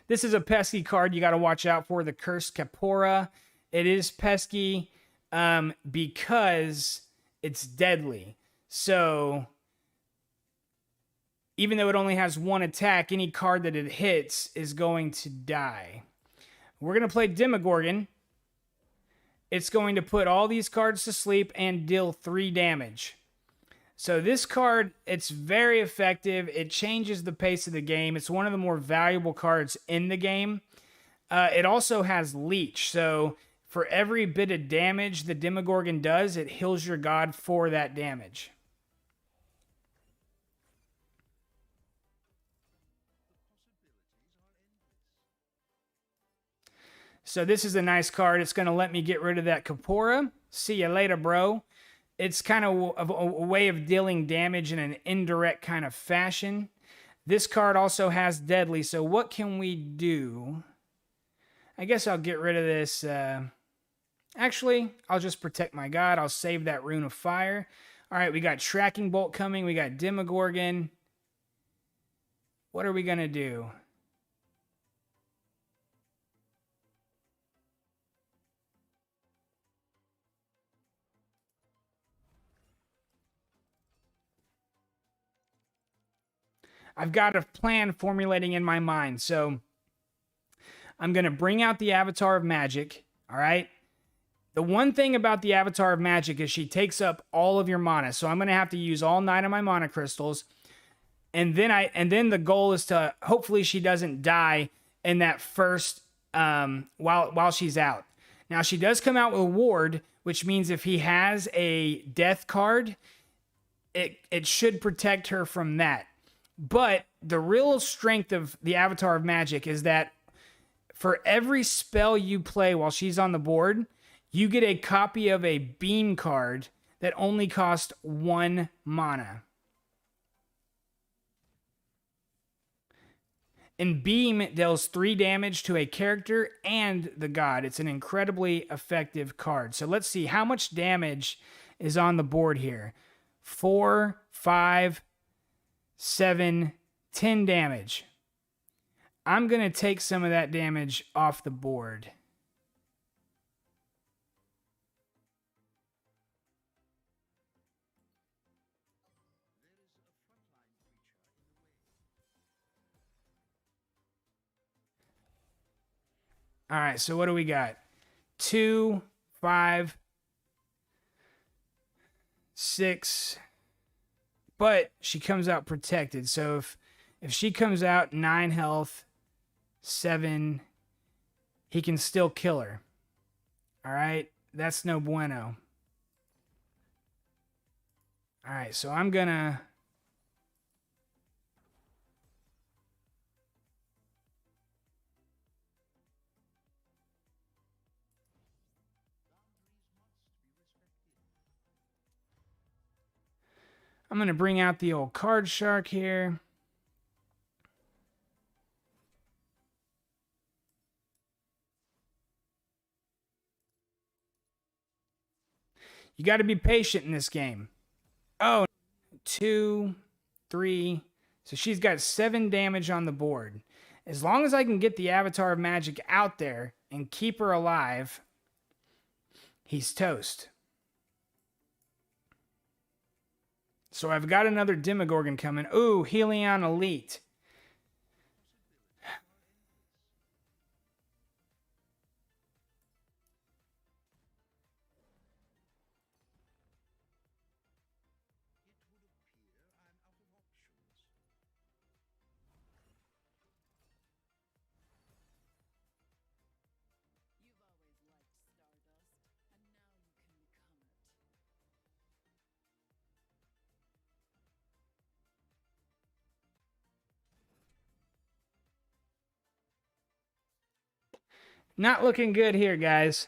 This is a pesky card you got to watch out for, the Cursed Capora. It is pesky because it's deadly. So even though it only has 1 attack, any card that it hits is going to die. We're going to play Demogorgon. It's going to put all these cards to sleep and deal 3 damage. So this card, it's very effective. It changes the pace of the game. It's one of the more valuable cards in the game. It also has Leech. So for every bit of damage the Demogorgon does, it heals your god for that damage. So this is a nice card. It's going to let me get rid of that Capora. See you later, bro. It's kind of a way of dealing damage in an indirect kind of fashion. This card also has Deadly. So what can we do? I guess I'll get rid of this. Actually, I'll just protect my god. I'll save that Rune of Fire. All right, we got Tracking Bolt coming. We got Demogorgon. What are we going to do? I've got a plan formulating in my mind. So I'm going to bring out the Avatar of Magic. All right. The one thing about the Avatar of Magic is she takes up all of your mana. So I'm going to have to use all 9 of my mana crystals. And then the goal is to hopefully she doesn't die in that first while she's out. Now she does come out with a ward, which means if he has a death card, it should protect her from that. But the real strength of the Avatar of Magic is that for every spell you play while she's on the board, you get a copy of a beam card that only costs 1 mana. And beam deals 3 damage to a character and the god. It's an incredibly effective card. So let's see how much damage is on the board here. 4, 5, 7, 10 damage. I'm going to take some of that damage off the board. All right, so what do we got? 2, 5, 6. But she comes out protected. So if she comes out 9 health, 7, he can still kill her. All right, that's no bueno. All right, so I'm gonna... I'm going to bring out the old card shark here. You got to be patient in this game. Oh, 2, 3. So she's got 7 damage on the board. As long as I can get the Avatar of Magic out there and keep her alive, he's toast. So I've got another Demogorgon coming. Ooh, Helion Elite. Not looking good here, guys.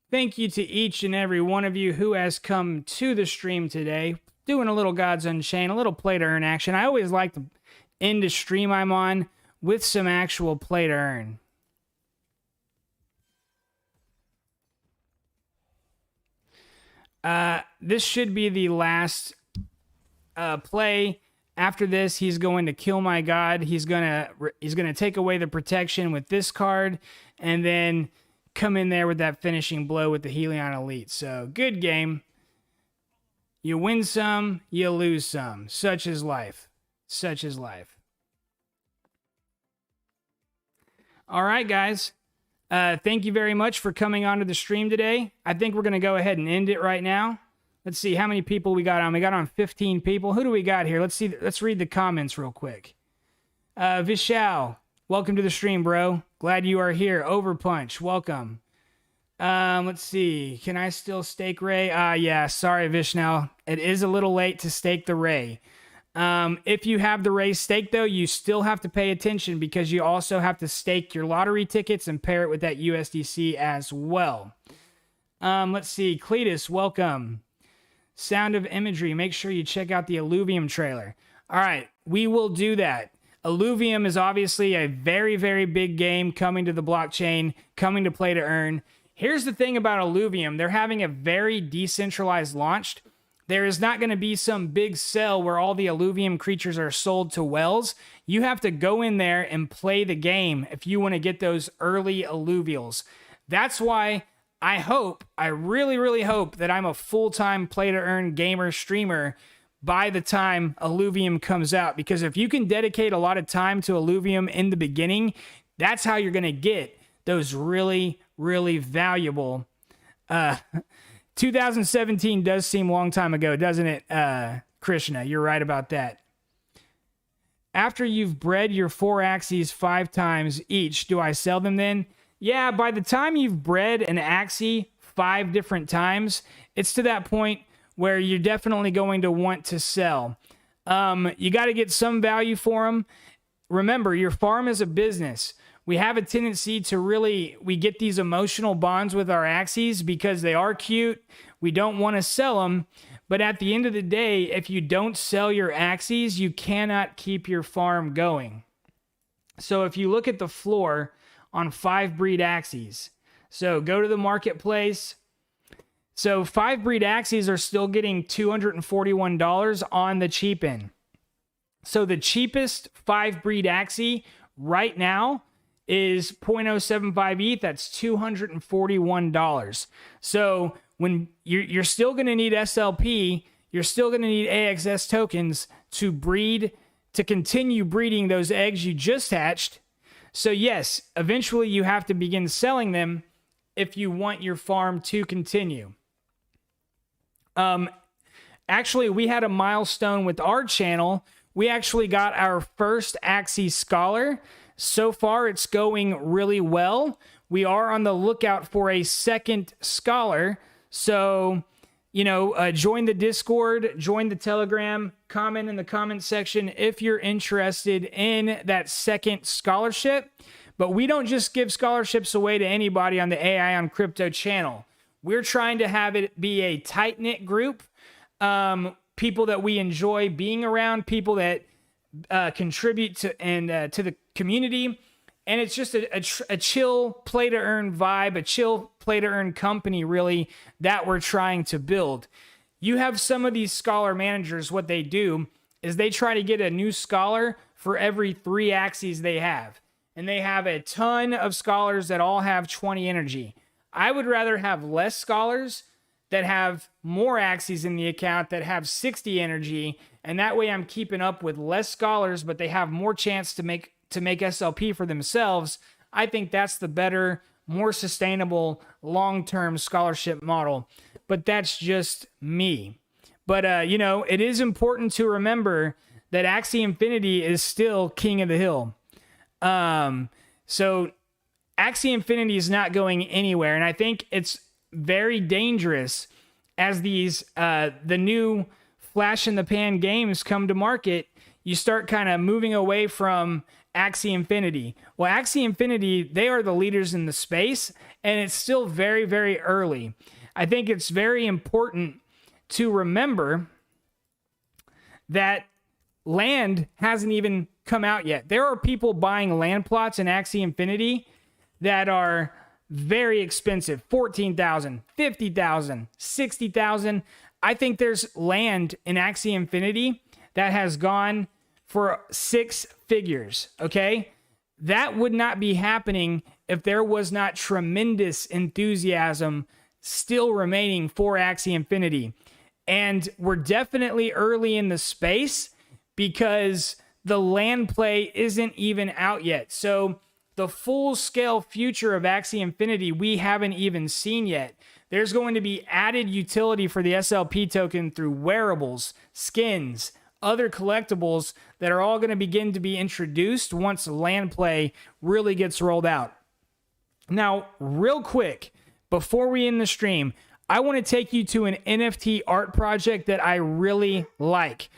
Thank you to each and every one of you who has come to the stream today. Doing a little Gods Unchained, a little play to earn action. I always like to end a stream I'm on with some actual play to earn. This should be the last play. After this, he's going to kill my god. He's gonna take away the protection with this card, and then come in there with that finishing blow with the Helion Elite. So good game. You win some, you lose some. Such is life. Such is life. All right, guys. Thank you very much for coming onto the stream today. I think we're gonna go ahead and end it right now. Let's see how many people we got on. We got on 15 people. Who do we got here? Let's see. Let's read the comments real quick. Vishal, welcome to the stream, bro. Glad you are here. Overpunch, welcome. Let's see. Can I still stake Ray? Yeah, sorry, Vishal. It is a little late to stake the Ray. If you have the Ray stake, though, you still have to pay attention because you also have to stake your lottery tickets and pair it with that USDC as well. Let's see. Cletus, welcome. Sound of Imagery, make sure you check out the Illuvium trailer. All right, we will do that. Illuvium is obviously a very, very big game coming to the blockchain, coming to play to earn. Here's the thing about Illuvium. They're having a very decentralized launch. There is not going to be some big sell where all the Illuvium creatures are sold to whales. You have to go in there and play the game if you want to get those early Illuvials. That's why I really, really hope that I'm a full-time play-to-earn gamer streamer by the time Illuvium comes out. Because if you can dedicate a lot of time to Illuvium in the beginning, that's how you're going to get those really, really valuable... 2017 does seem a long time ago, doesn't it, Krishna? You're right about that. After you've bred your 4 Axies 5 times each, do I sell them then? Yeah, by the time you've bred an Axie 5 different times, it's to that point where you're definitely going to want to sell. You got to get some value for them. Remember, your farm is a business. We have a tendency to we get these emotional bonds with our Axies because they are cute. We don't want to sell them. But at the end of the day, if you don't sell your Axies, you cannot keep your farm going. So if you look at the floor on 5 breed Axies, so go to the marketplace. So 5 breed Axies are still getting $241 on the cheap end. So the cheapest 5 breed Axie right now is 0.075 ETH. That's $241. So when you're still going to need SLP, you're still going to need AXS tokens to breed to continue breeding those eggs you just hatched. So yes, eventually you have to begin selling them if you want your farm to continue. Actually, we had a milestone with our channel. We actually got our first Axie Scholar. So far, it's going really well. We are on the lookout for a second Scholar. So, join the Discord, join the Telegram, comment in the comment section if you're interested in that second scholarship. But we don't just give scholarships away to anybody on the AI on Crypto channel. We're trying to have it be a tight-knit group. People that we enjoy being around, people that contribute to the community, and it's just a chill play to earn vibe, a chill play to earn company, really, that we're trying to build. You have some of these scholar managers. What they do is they try to get a new scholar for every 3 Axies they have, and they have a ton of scholars that all have 20 energy. I would rather have less scholars that have more Axies in the account that have 60 energy, and that way I'm keeping up with less scholars, but they have more chance to make SLP for themselves. I think that's the better, more sustainable, long-term scholarship model. But that's just me. But it is important to remember that Axie Infinity is still king of the hill. So Axie Infinity is not going anywhere, and I think it's very dangerous as these the new flash in the pan games come to market. You start kind of moving away from Axie Infinity. Well, Axie Infinity, they are the leaders in the space, and it's still very, very early. I think it's very important to remember that land hasn't even come out yet. There are people buying land plots in Axie Infinity that are very expensive. 14,000, 50,000, 60,000. I think there's land in Axie Infinity that has gone for 6 figures, okay? That would not be happening if there was not tremendous enthusiasm still remaining for Axie Infinity. And we're definitely early in the space because the land play isn't even out yet. So the full-scale future of Axie Infinity, we haven't even seen yet. There's going to be added utility for the SLP token through wearables, skins, other collectibles that are all going to begin to be introduced once land play really gets rolled out. Now, real quick, before we end the stream, I want to take you to an NFT art project that I really like.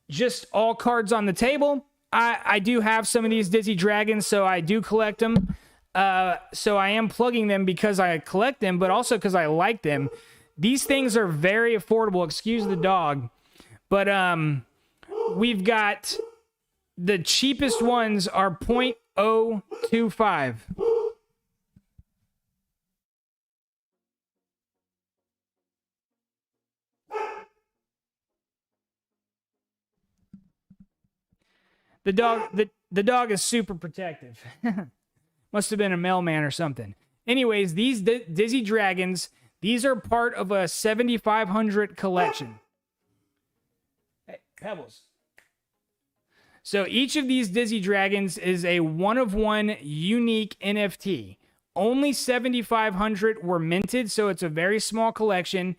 Just all cards on the table. I do have some of these Dizzy Dragons, so I do collect them. So I am plugging them because I collect them, but also because I like them. These things are very affordable. Excuse the dog. But we've got the cheapest ones are 0.025. The dog is super protective. Must have been a mailman or something. Anyways, these Dizzy Dragons, these are part of a 7,500 collection. Hey, Pebbles. So each of these Dizzy Dragons is a one-of-one unique NFT. Only 7,500 were minted, so it's a very small collection.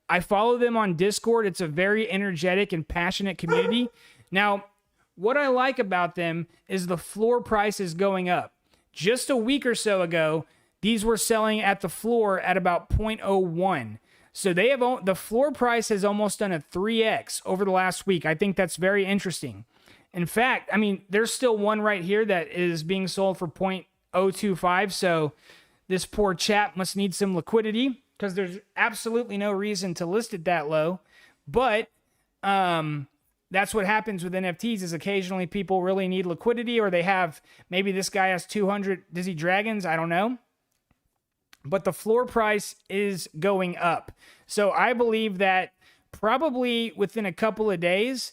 I follow them on Discord. It's a very energetic and passionate community. Now, what I like about them is the floor price is going up. Just a week or so ago, these were selling at the floor at about 0.01. So they have the floor price has almost done a 3x over the last week. I think that's very interesting. In fact, I mean, there's still one right here that is being sold for 0.025. So this poor chap must need some liquidity because there's absolutely no reason to list it that low. But that's what happens with NFTs is occasionally people really need liquidity, or they have, maybe this guy has 200 Dizzy Dragons. I don't know. But the floor price is going up. So I believe that probably within a couple of days,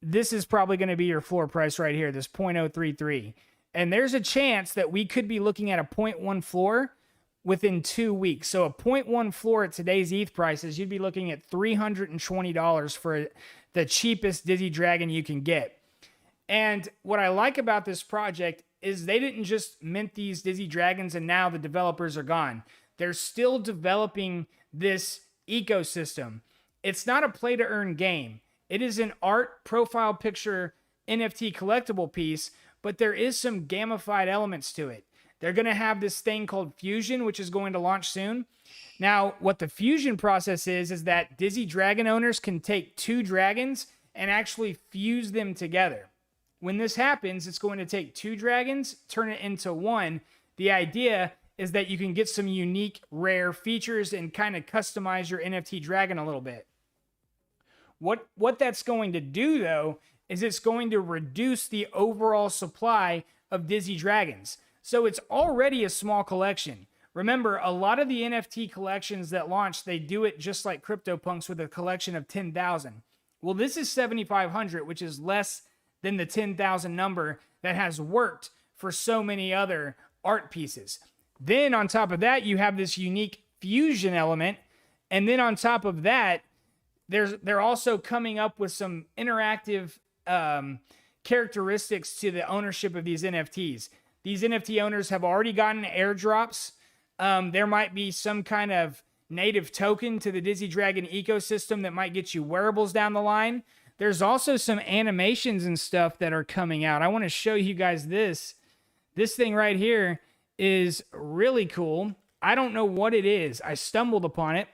this is probably going to be your floor price right here, this 0.033. And there's a chance that we could be looking at a 0.1 floor within 2 weeks. So a 0.1 floor at today's ETH prices, you'd be looking at $320 for the cheapest Dizzy Dragon you can get. And what I like about this project is they didn't just mint these Dizzy Dragons and now the developers are gone. They're still developing this ecosystem. It's not a play to earn game. It is an art profile picture NFT collectible piece, but there is some gamified elements to it. They're going to have this thing called Fusion, which is going to launch soon. Now, what the Fusion process is that Dizzy Dragon owners can take 2 dragons and actually fuse them together. When this happens, it's going to take 2 dragons, turn it into 1. The idea is that you can get some unique, rare features and kind of customize your NFT dragon a little bit. What that's going to do, though, is it's going to reduce the overall supply of Dizzy Dragons. So it's already a small collection. Remember, a lot of the NFT collections that launch, they do it just like CryptoPunks with a collection of 10,000. Well, this is 7,500, which is less than the 10,000 number that has worked for so many other art pieces. Then on top of that, you have this unique fusion element. And then on top of that, they're also coming up with some interactive characteristics to the ownership of these NFTs. These NFT owners have already gotten airdrops. There might be some kind of native token to the Dizzy Dragon ecosystem that might get you wearables down the line. There's also some animations and stuff that are coming out. I want to show you guys this. This thing right here is really cool. I don't know what it is. I stumbled upon it.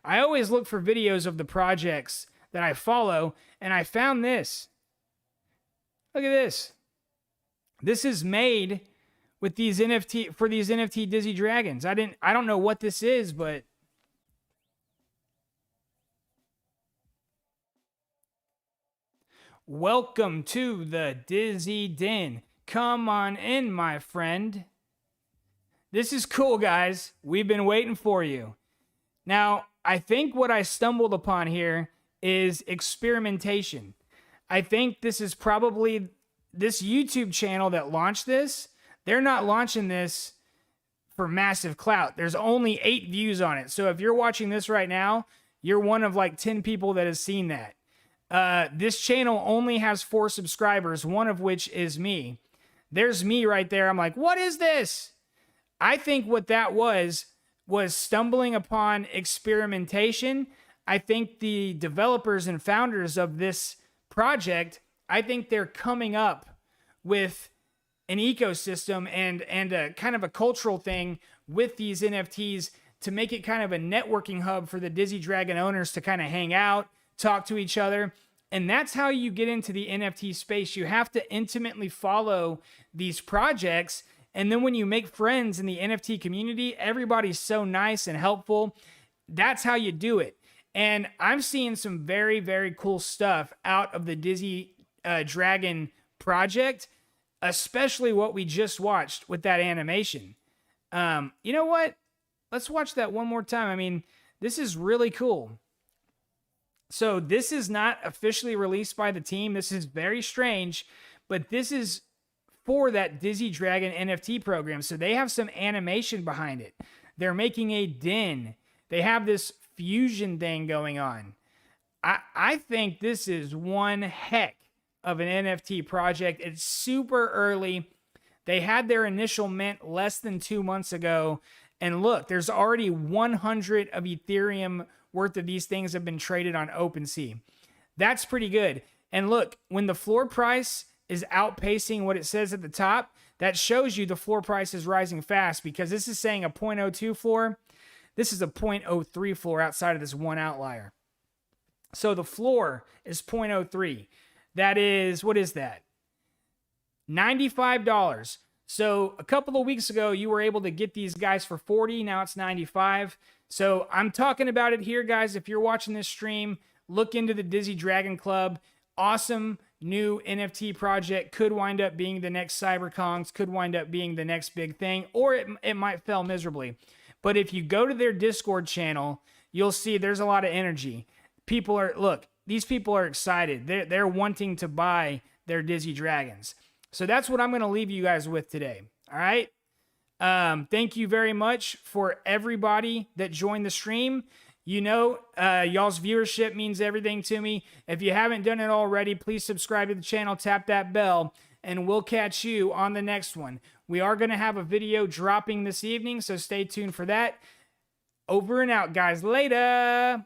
I always look for videos of the projects that I follow, and I found this. Look at this. This is made with these NFT Dizzy Dragons. I don't know what this is, but welcome to the Dizzy Den. Come on in, my friend. This is cool, guys. We've been waiting for you. Now, I think what I stumbled upon here is experimentation. I think this is probably this YouTube channel that launched this. They're not launching this for massive clout. There's only 8 views on it. So if you're watching this right now, you're one of like 10 people that has seen that. This channel only has 4 subscribers, one of which is me. There's me right there. I'm like, what is this? I think what that was stumbling upon experimentation. I think the developers and founders of this project, I think they're coming up with an ecosystem and a kind of a cultural thing with these NFTs to make it kind of a networking hub for the Dizzy Dragon owners to kind of hang out, talk to each other. And that's how you get into the NFT space. You have to intimately follow these projects. And then when you make friends in the NFT community, everybody's so nice and helpful. That's how you do it. And I'm seeing some very, very cool stuff out of the Dizzy Dragon project, especially what we just watched with that animation. You know what? Let's watch that one more time. I mean, this is really cool. So this is not officially released by the team. This is very strange, but this is for that Dizzy Dragon NFT program. So they have some animation behind it. They're making a den. They have this fusion thing going on. I think this is one heck of an NFT project. It's super early. They had their initial mint less than 2 months ago. And look, there's already 100 of Ethereum worth of these things have been traded on OpenSea. That's pretty good. And look, when the floor price is outpacing what it says at the top, that shows you the floor price is rising fast, because this is saying a 0.02 floor. This is a 0.03 floor outside of this one outlier. So the floor is 0.03. That is, what is that? $95. So a couple of weeks ago, you were able to get these guys for $40. Now it's $95. So I'm talking about it here, guys. If you're watching this stream, look into the Dizzy Dragon Club. Awesome new NFT project. Could wind up being the next CyberKongs. Could wind up being the next big thing. Or it might fail miserably. But if you go to their Discord channel, you'll see there's a lot of energy. These people are excited. They're wanting to buy their Dizzy Dragons. So that's what I'm going to leave you guys with today. All right. Thank you very much for everybody that joined the stream. You know, y'all's viewership means everything to me. If you haven't done it already, please subscribe to the channel, tap that bell, and we'll catch you on the next one. We are going to have a video dropping this evening, so stay tuned for that. Over and out, guys. Later.